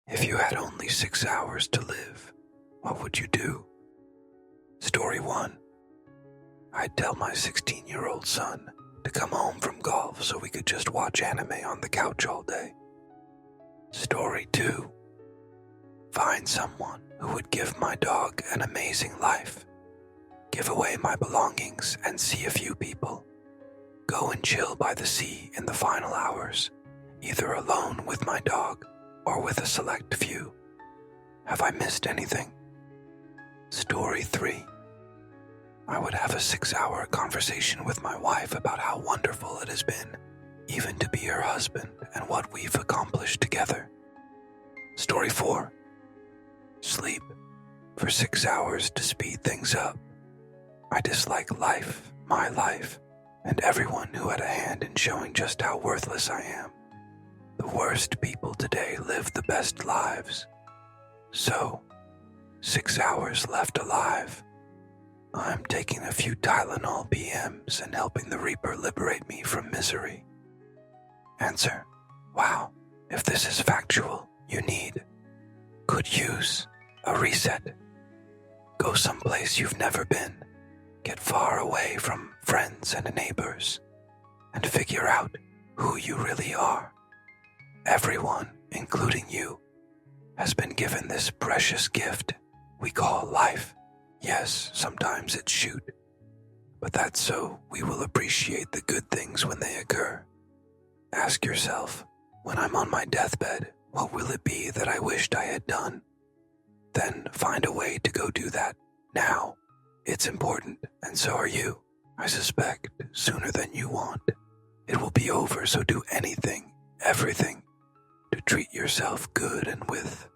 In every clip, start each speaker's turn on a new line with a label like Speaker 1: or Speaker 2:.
Speaker 1: If you had only 6 hours to live, what would you do? Story 1. I'd tell my 16-year-old son to come home from golf so we could just watch anime on the couch all day. Story 2. Find someone who would give my dog an amazing life. Give away my belongings and see a few people. Go and chill by the sea in the final hours, either alone with my dog or with a select few. Have I missed anything? Story 3. I would have a 6-hour conversation with my wife about how wonderful it has been, even to be her husband and what we've accomplished together. Story 4. Sleep for 6 hours to speed things up. I dislike life, my life, and everyone who had a hand in showing just how worthless I am. The worst people today live the best lives. So, 6 hours left alive. I'm taking a few Tylenol PMs and helping the Reaper liberate me from misery. Answer: wow, if this is factual, you could use a reset. Go someplace you've never been. Get far away from friends and neighbors, and figure out who you really are. Everyone, including you, has been given this precious gift we call life. Yes, sometimes it's shoot, but that's so we will appreciate the good things when they occur. Ask yourself, when I'm on my deathbed, what will it be that I wished I had done? Then find a way to go do that now. It's important, and so are you. I suspect sooner than you want. It will be over, so do anything, everything, to treat yourself good and with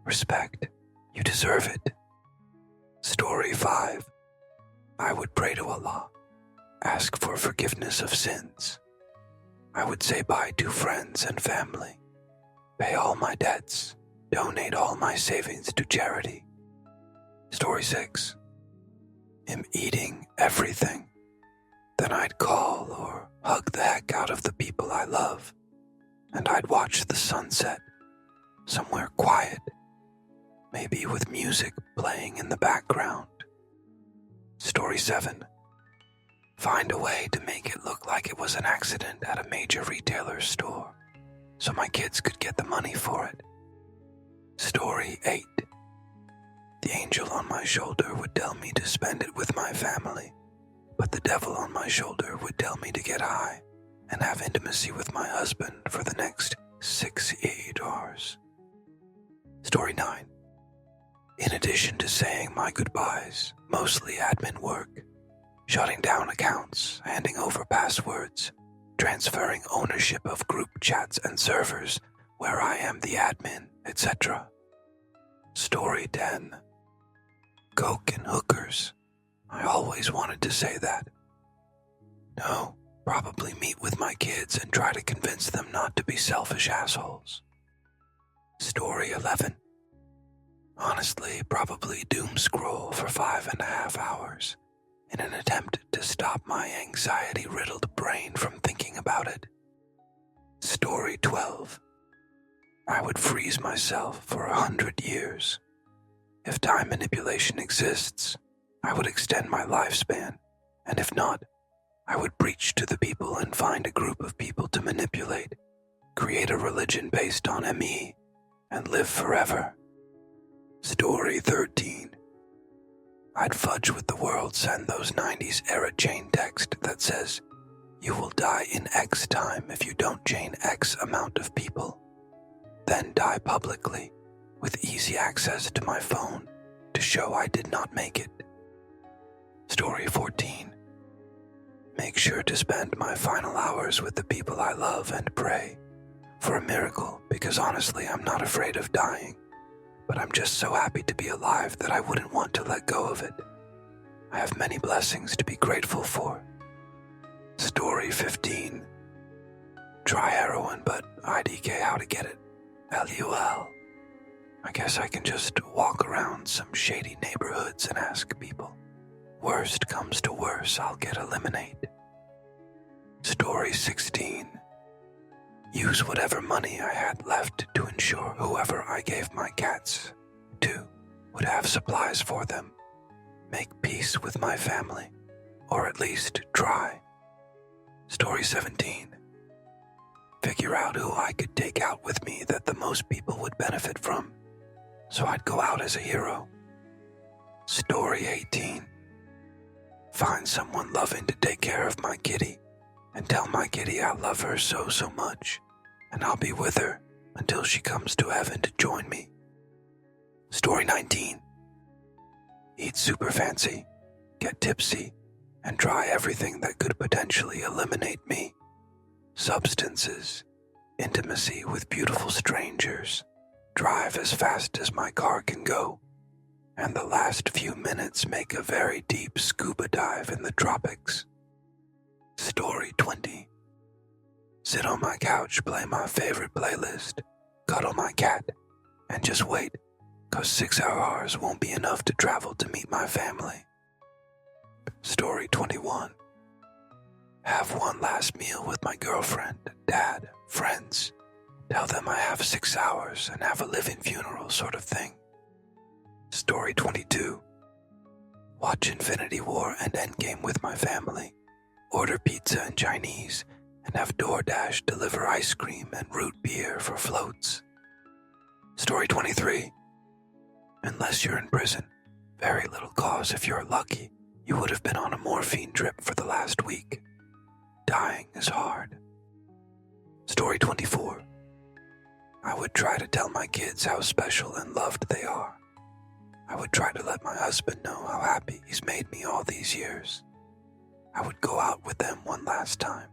Speaker 1: respect. You deserve it. Story 5. I would pray to Allah, ask for forgiveness of sins. I would say bye to friends and family, pay all my debts, donate all my savings to charity. Story 6. Am eating everything. Then I'd call or hug the heck out of the people I love, and I'd watch the sunset, somewhere quiet, maybe with music playing in the background. Story 7. Find a way to make it look like it was an accident at a major retailer's store, so my kids could get the money for it. Story 8. The angel on my shoulder would tell me to spend it with my family, but the devil on my shoulder would tell me to get high and have intimacy with my husband for the next 68 hours. Story 9. In addition to saying my goodbyes, mostly admin work, shutting down accounts, handing over passwords, transferring ownership of group chats and servers where I am the admin, etc. Story 10. Coke and hookers. I always wanted to say that. No, probably meet with my kids and try to convince them not to be selfish assholes. Story 11. Honestly, probably doom scroll for 5.5 hours in an attempt to stop my anxiety-riddled brain from thinking about it. Story 12. I would freeze myself for 100 years. If time manipulation exists, I would extend my lifespan, and if not, I would preach to the people and find a group of people to manipulate, create a religion based on ME, and live forever. Story 13. I'd fudge with the world, send those 90s era chain text that says, you will die in X time if you don't chain X amount of people. Then die publicly, with easy access to my phone to show I did not make it. Story 14. Make sure to spend my final hours with the people I love and pray for a miracle, because honestly I'm not afraid of dying, but I'm just so happy to be alive that I wouldn't want to let go of it. I have many blessings to be grateful for. Story 15. Try heroin, but IDK how to get it. LUL. I guess I can just walk around some shady neighborhoods and ask people. Worst comes to worst, I'll get eliminated. Story 16. Use whatever money I had left to ensure whoever I gave my cats to would have supplies for them. Make peace with my family, or at least try. Story 17. Figure out who I could take out with me that the most people would benefit from, so I'd go out as a hero. Story 18. Find someone loving to take care of my kitty, and tell my kitty I love her so much, and I'll be with her until she comes to heaven to join me. Story 19. Eat super fancy, get tipsy, and try everything that could potentially eliminate me. Substances, intimacy with beautiful strangers, drive as fast as my car can go, and the last few minutes make a very deep scuba dive in the tropics. Story 20. Sit on my couch, play my favorite playlist, cuddle my cat, and just wait, 'cause 6 hours won't be enough to travel to meet my family. Story 21. Have one last meal with my girlfriend, dad, friends. Tell them I have 6 hours and have a living funeral sort of thing. Story 22. Watch Infinity War and Endgame with my family. Order pizza and Chinese, and have DoorDash deliver ice cream and root beer for floats. Story 23. Unless you're in prison, very little cause if you're lucky. You would have been on a morphine drip for the last week. Dying is hard. Story 24. I would try to tell my kids how special and loved they are. I would try to let my husband know how happy he's made me all these years. I would go out with them one last time,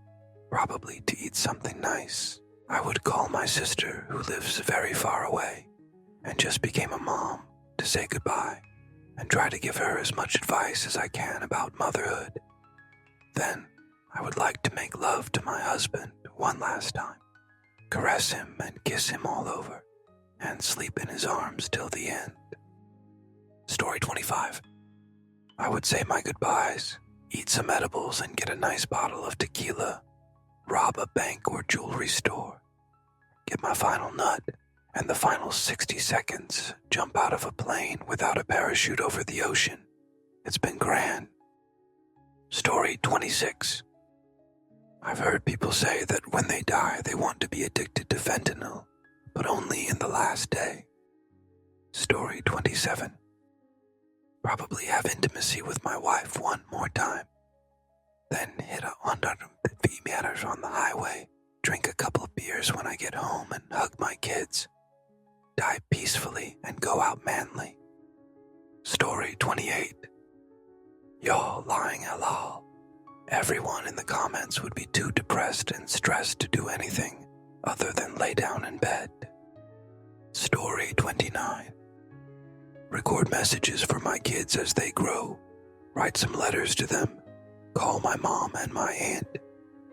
Speaker 1: probably to eat something nice. I would call my sister, who lives very far away, and just became a mom, to say goodbye, and try to give her as much advice as I can about motherhood. Then, I would like to make love to my husband one last time, caress him and kiss him all over, and sleep in his arms till the end. Story 25. I would say my goodbyes, eat some edibles and get a nice bottle of tequila, rob a bank or jewelry store, get my final nut, and the final 60 seconds jump out of a plane without a parachute over the ocean. It's been grand. Story 26. I've heard people say that when they die they want to be addicted to fentanyl, but only in the last day. Story 27. Probably have intimacy with my wife one more time. Then hit 150 meters on the highway, drink a couple of beers when I get home and hug my kids. Die peacefully and go out manly. Story 28. Y'all lying halal. Everyone in the comments would be too depressed and stressed to do anything other than lay down in bed. Story 29. Record messages for my kids as they grow. Write some letters to them. Call my mom and my aunt.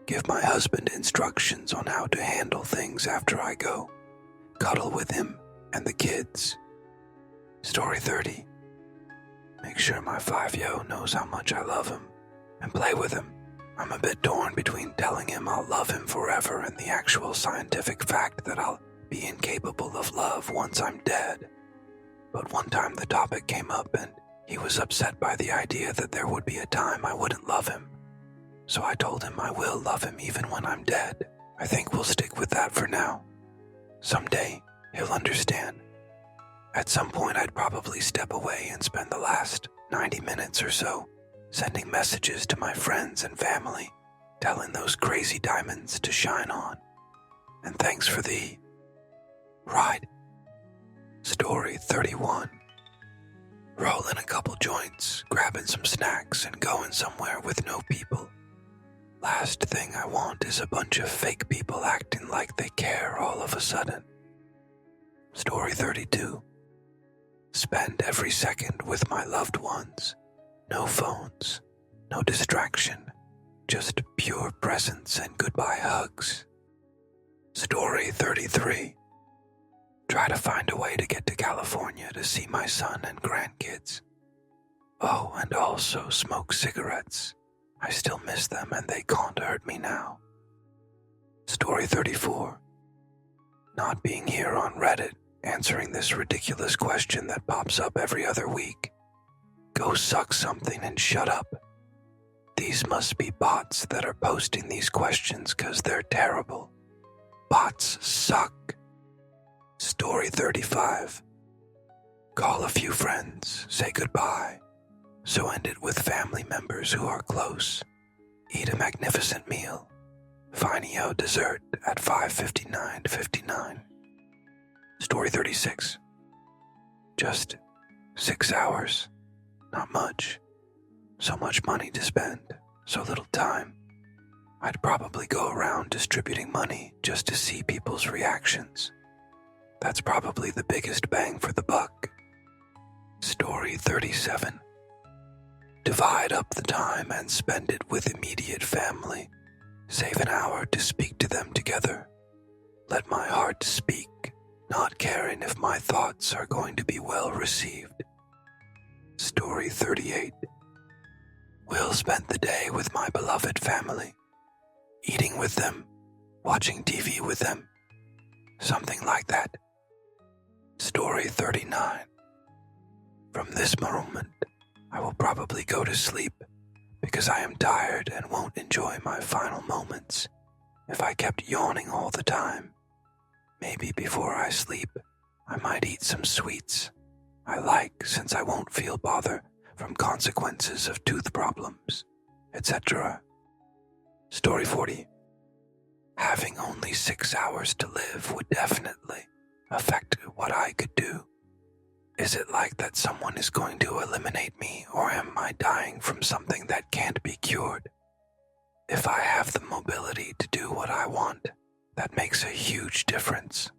Speaker 1: Give my husband instructions on how to handle things after I go. Cuddle with him and the kids. Story 30. Make sure my 5-yo knows how much I love him and play with him. I'm a bit torn between telling him I'll love him forever and the actual scientific fact that I'll be incapable of love once I'm dead. But one time the topic came up and he was upset by the idea that there would be a time I wouldn't love him. So I told him I will love him even when I'm dead. I think we'll stick with that for now. Someday, he'll understand. At some point I'd probably step away and spend the last 90 minutes or so sending messages to my friends and family, telling those crazy diamonds to shine on. And thanks for the ride. Story 31. Rolling a couple joints, grabbing some snacks, and going somewhere with no people. Last thing I want is a bunch of fake people acting like they care all of a sudden. Story 32. Spend every second with my loved ones. No phones, no distraction, just pure presence and goodbye hugs. Story 33. Try to find a way to get to California to see my son and grandkids. Oh, and also smoke cigarettes. I still miss them and they can't hurt me now. Story 34. Not being here on Reddit, answering this ridiculous question that pops up every other week. Go suck something and shut up. These must be bots that are posting these questions because they're terrible. Bots suck. Story 35. Call a few friends, say goodbye. So end it with family members who are close. Eat a magnificent meal. Finio dessert at 5:59:59. Story 36. Just 6 hours. Not much. So much money to spend, so little time. I'd probably go around distributing money just to see people's reactions. That's probably the biggest bang for the buck. Story 37. Divide up the time and spend it with immediate family. Save an hour to speak to them together. Let my heart speak, not caring if my thoughts are going to be well received. Story 38. Will spent the day with my beloved family, eating with them, watching TV with them, something like that. Story 39. From this moment, I will probably go to sleep because I am tired and won't enjoy my final moments if I kept yawning all the time. Maybe before I sleep, I might eat some sweets I like since I won't feel bother from consequences of tooth problems, etc. Story 40. Having only 6 hours to live would definitely affect what I could do. Is it like that someone is going to eliminate me, or am I dying from something that can't be cured? If I have the mobility to do what I want, that makes a huge difference.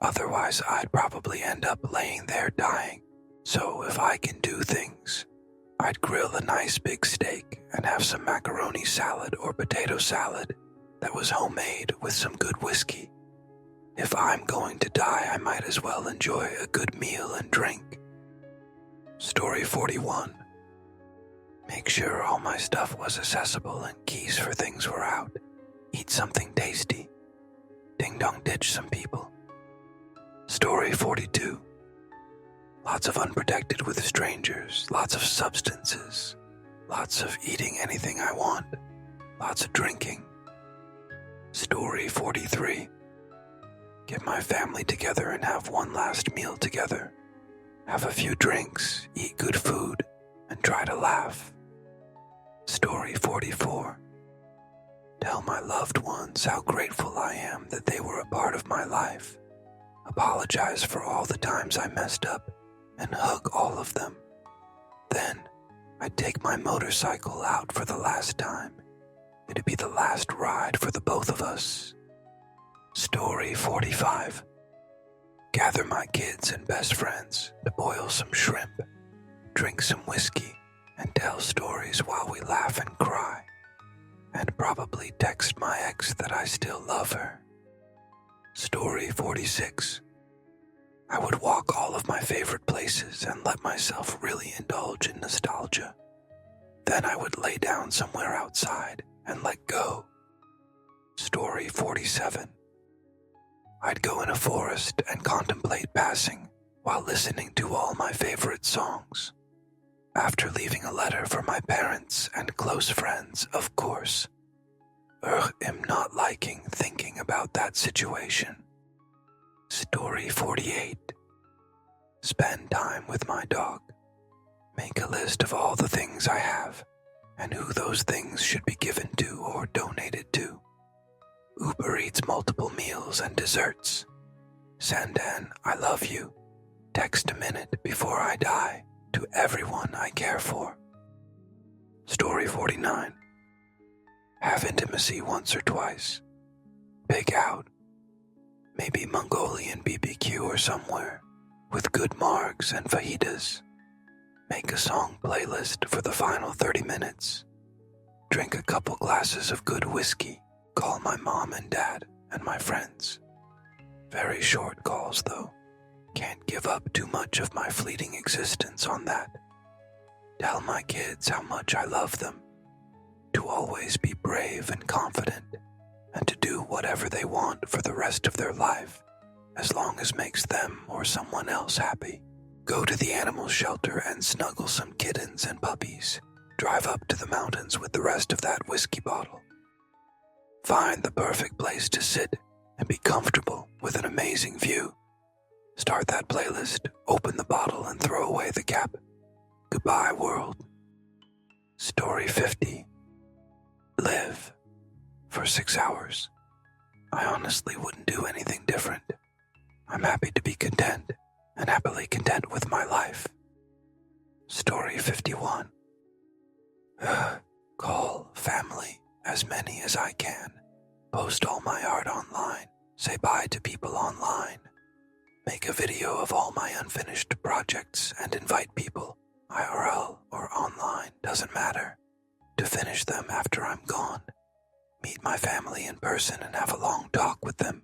Speaker 1: Otherwise, I'd probably end up laying there dying. So if I can do things, I'd grill a nice big steak and have some macaroni salad or potato salad that was homemade with some good whiskey. If I'm going to die, I might as well enjoy a good meal and drink. Story 41. Make sure all my stuff was accessible and keys for things were out. Eat something tasty. Ding-dong ditch some people. Story 42. Lots of unprotected with strangers, lots of substances, lots of eating anything I want, lots of drinking. Story 43. Get my family together and have one last meal together. Have a few drinks, eat good food, and try to laugh. Story 44. Tell my loved ones how grateful I am that they were a part of my life. Apologize for all the times I messed up and hug all of them. Then, I'd take my motorcycle out for the last time. It'd be the last ride for the both of us. Story 45. Gather my kids and best friends to boil some shrimp, drink some whiskey, and tell stories while we laugh and cry. And probably text my ex that I still love her. Story 46. I would walk all of my favorite places and let myself really indulge in nostalgia. Then I would lay down somewhere outside and let go. Story 47. I'd go in a forest and contemplate passing while listening to all my favorite songs. After leaving a letter for my parents and close friends, of course. Am not liking thinking about that situation. Story 48. Spend time with my dog. Make a list of all the things I have and who those things should be given to or donated to. Uber eats multiple meals and desserts. Send an I love you text a minute before I die to everyone I care for. Story 49. Have intimacy once or twice. Pig out. Maybe Mongolian BBQ or somewhere, with good margs and fajitas. Make a song playlist for the final 30 minutes. Drink a couple glasses of good whiskey. Call my mom and dad and my friends. Very short calls though. Can't give up too much of my fleeting existence on that. Tell my kids how much I love them. To always be brave and confident. and to do whatever they want for the rest of their life, as long as makes them or someone else happy. Go to the animal shelter and snuggle some kittens and puppies. Drive up to the mountains with the rest of that whiskey bottle. Find the perfect place to sit and be comfortable with an amazing view. Start that playlist, open the bottle, and throw away the cap. Goodbye, world. Story 50. Live for 6 hours. I honestly wouldn't do anything different. I'm happy to be content and happily content with my life. Story 51. Call family, as many as I can. Post all my art online. Say bye to people online. Make a video of all my unfinished projects and invite people, IRL or online, doesn't matter, to finish them after I'm gone. Meet my family in person and have a long talk with them,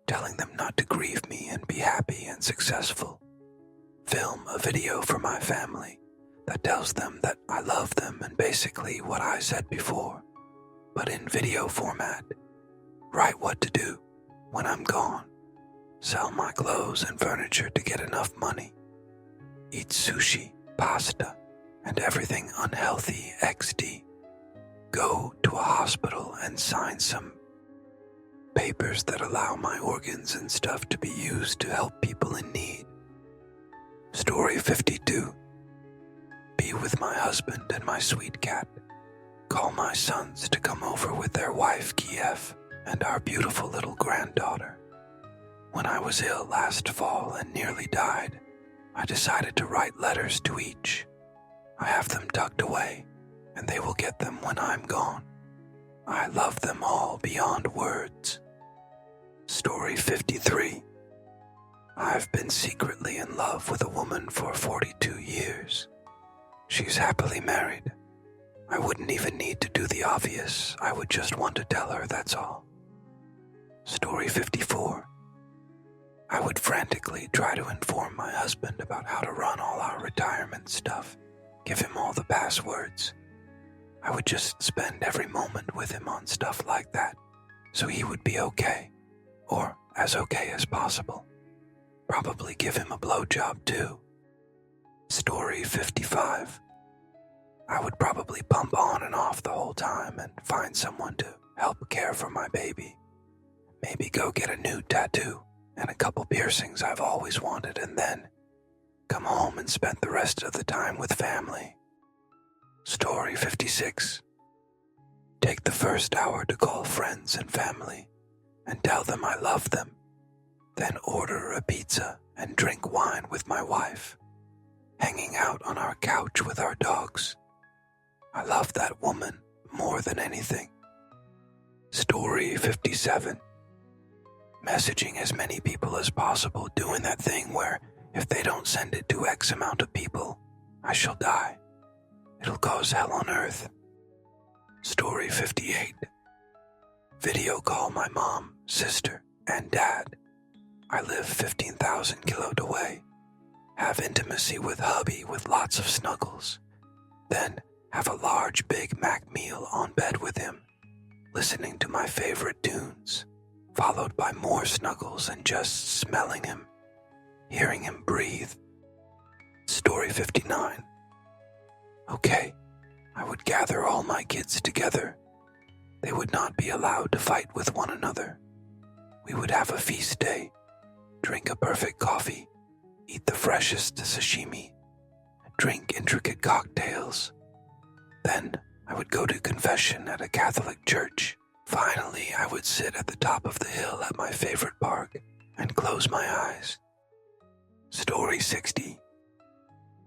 Speaker 1: telling them not to grieve me and be happy and successful. Film a video for my family that tells them that I love them and basically what I said before, but in video format. Write what to do when I'm gone. Sell my clothes and furniture to get enough money. Eat sushi, pasta, and everything unhealthy XD. Go to a hospital and sign some papers that allow my organs and stuff to be used to help people in need. Story 52. Be with my husband and my sweet cat. Call my sons to come over with their wife Kiev and our beautiful little granddaughter. When I was ill last fall and nearly died, I decided to write letters to each. I have them tucked away, and they will get them when I'm gone. I love them all beyond words. Story 53. I've been secretly in love with a woman for 42 years. She's happily married. I wouldn't even need to do the obvious. I would just want to tell her, that's all. Story 54. I would frantically try to inform my husband about how to run all our retirement stuff, give him all the passwords. I would just spend every moment with him on stuff like that, so he would be okay, or as okay as possible. Probably give him a blowjob too. Story 55. I would probably pump on and off the whole time and find someone to help care for my baby. Maybe go get a new tattoo and a couple piercings I've always wanted, and then come home and spend the rest of the time with family. Story 56. Take the first hour to call friends and family and tell them I love them. Then order a pizza and drink wine with my wife, hanging out on our couch with our dogs. I love that woman more than anything. Story 57. Messaging as many people as possible, doing that thing where if they don't send it to X amount of people, I shall die. It'll cause hell on earth. Story 58. Video call my mom, sister, and dad. I live 15,000 kilometers away. Have intimacy with hubby with lots of snuggles. Then have a large Big Mac meal on bed with him, listening to my favorite tunes, followed by more snuggles and just smelling him, hearing him breathe. Story 59. Okay, I would gather all my kids together. They would not be allowed to fight with one another. We would have a feast day, drink a perfect coffee, eat the freshest sashimi, drink intricate cocktails. Then I would go to confession at a Catholic church. Finally, I would sit at the top of the hill at my favorite park and close my eyes. Story 60.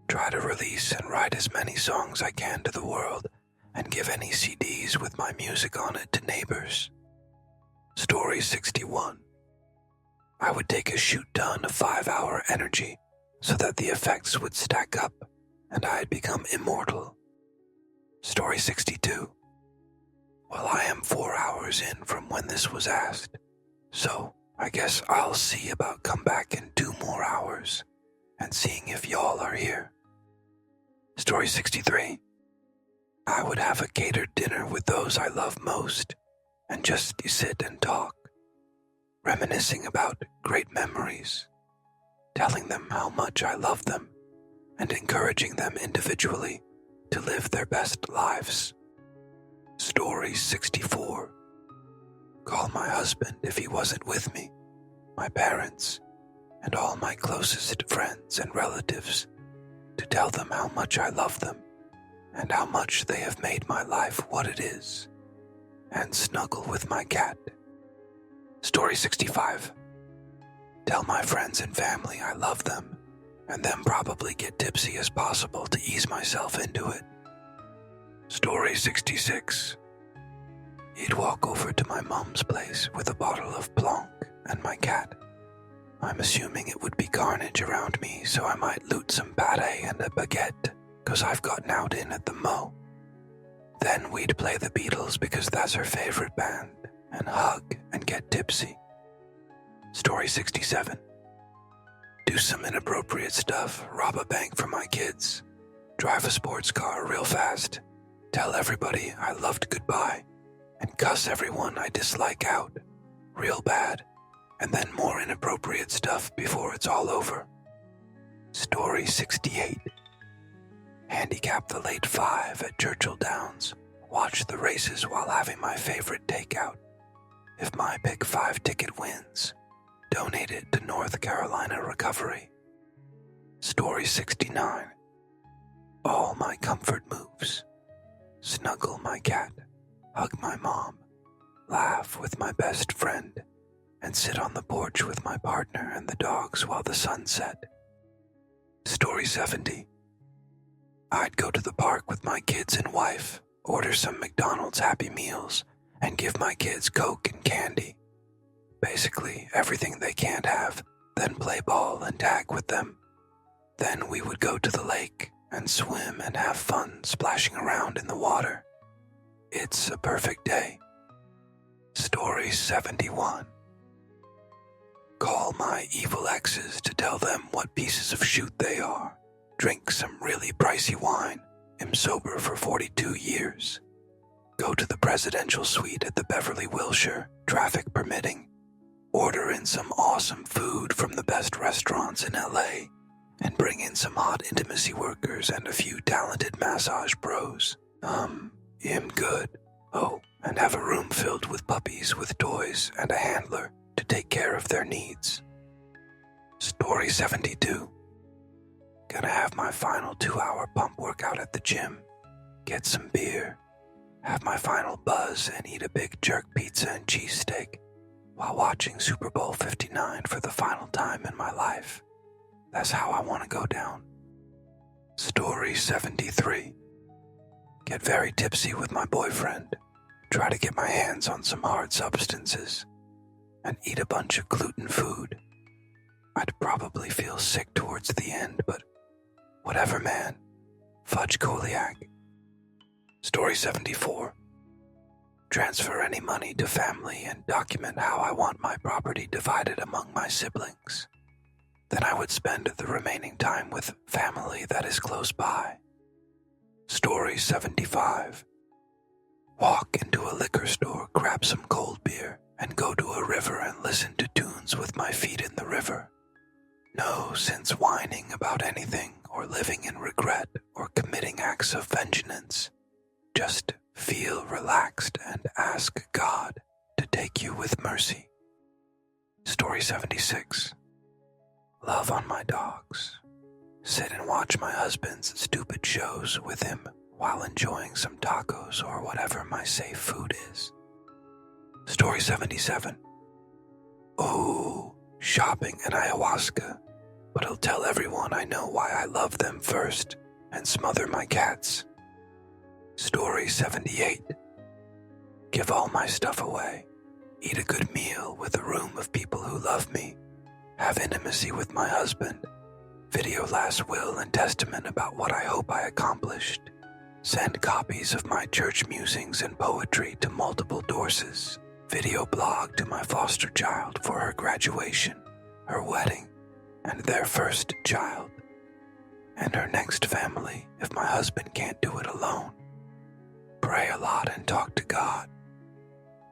Speaker 1: Try to release and write as many songs I can to the world and give any CDs with my music on it to neighbors. Story 61. I would take a shoot ton of 5-hour energy so that the effects would stack up and I'd become immortal. Story 62. Well, I am 4 hours in from when this was asked, so I guess I'll see about come back in 2 more hours and seeing if y'all are here. Story 63. I would have a catered dinner with those I love most and just sit and talk, reminiscing about great memories, telling them how much I love them, and encouraging them individually to live their best lives. Story 64. Call my husband if he wasn't with me, my parents, and all my closest friends and relatives, to tell them how much I love them and how much they have made my life what it is, and snuggle with my cat. Story 65. Tell my friends and family I love them, and then probably get tipsy as possible to ease myself into it. Story 66. He'd walk over to my mom's place with a bottle of Blanc and my cat. I'm assuming it would be carnage around me, so I might loot some pâté and a baguette, 'cause I've gotten out in at the Mo. Then we'd play the Beatles because that's her favorite band, and hug and get tipsy. Story 67. Do some inappropriate stuff, rob a bank for my kids, drive a sports car real fast, tell everybody I loved goodbye, and cuss everyone I dislike out, real bad, and then more inappropriate stuff before it's all over. Story 68. Handicap the late 5 at Churchill Downs, watch the races while having my favorite takeout. If my pick 5 ticket wins, donate it to North Carolina Recovery. Story 69. All my comfort moves. Snuggle my cat, hug my mom, laugh with my best friend, and sit on the porch with my partner and the dogs while the sun set. Story 70. I'd go to the park with my kids and wife, order some McDonald's Happy Meals, and give my kids Coke and candy. Basically, everything they can't have, then play ball and tag with them. Then we would go to the lake and swim and have fun splashing around in the water. It's a perfect day. Story 71. Call my evil exes to tell them what pieces of shoot they are. Drink some really pricey wine. Am sober for 42 years. Go to the presidential suite at the Beverly Wilshire, traffic permitting. Order in some awesome food from the best restaurants in LA, and bring in some hot intimacy workers and a few talented massage pros. I'm good. Oh, and have a room filled with puppies with toys and a handler to take care of their needs. Story 72. Gonna have my final 2-hour pump workout at the gym, get some beer, have my final buzz and eat a big jerk pizza and cheesesteak while watching Super Bowl 59 for the final time in my life. That's how I want to go down. Story 73. Get very tipsy with my boyfriend, try to get my hands on some hard substances, and eat a bunch of gluten food. I'd probably feel sick towards the end, but whatever, man. Fudge Koliak. Story 74. Transfer any money to family and document how I want my property divided among my siblings. Then I would spend the remaining time with family that is close by. Story 75. Walk into a liquor store, grab some cold beer, and go to a river and listen to tunes with my feet in the river. No sense whining about anything or living in regret or committing acts of vengeance. Just feel relaxed and ask God to take you with mercy. Story 76. Love on my dogs. Sit and watch my husband's stupid shows with him while enjoying some tacos or whatever my safe food is. Story 77. Oh, shopping and ayahuasca, but I'll tell everyone I know why I love them first and smother my cats. Story 78. Give all my stuff away, eat a good meal with a room of people who love me, have intimacy with my husband, video last will and testament about what I hope I accomplished, send copies of my church musings and poetry to multiple Dorses, video blog to my foster child for her graduation, her wedding, and their first child, and her next family if my husband can't do it alone. Pray a lot and talk to God.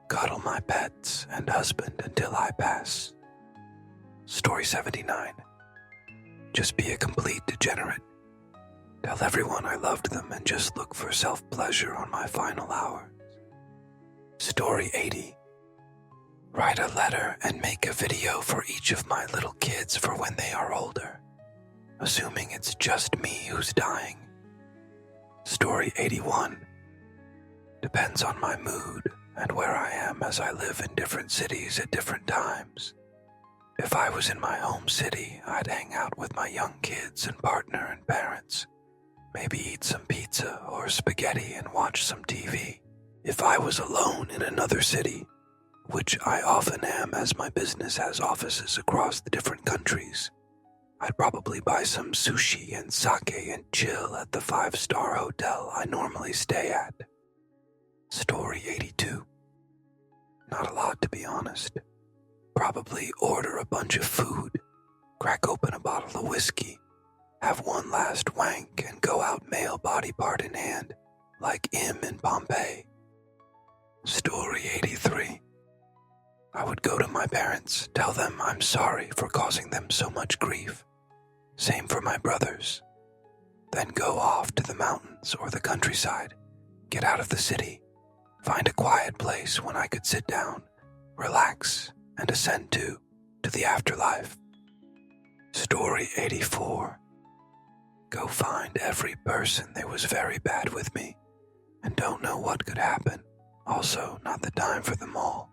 Speaker 1: Cuddle my pets and husband until I pass. Story 79. Just be a complete degenerate. Tell everyone I loved them and just look for self-pleasure on my final hours. Story 80. Write a letter and make a video for each of my little kids for when they are older, assuming it's just me who's dying. Story 81. Depends on my mood and where I am, as I live in different cities at different times. If I was in my home city, I'd hang out with my young kids and partner and parents, maybe eat some pizza or spaghetti and watch some TV. If I was alone in another city, which I often am as my business has offices across the different countries, I'd probably buy some sushi and sake and chill at the 5-star hotel I normally stay at. Story 82. Not a lot, to be honest. Probably order a bunch of food, crack open a bottle of whiskey, have one last wank, and go out male body part in hand, like M in Pompeii. Story 83. I would go to my parents, tell them I'm sorry for causing them so much grief. Same for my brothers. Then go off to the mountains or the countryside, get out of the city, find a quiet place when I could sit down, relax, and ascend to the afterlife. Story 84. Go find every person that was very bad with me and don't know what could happen. Also, not the time for them all.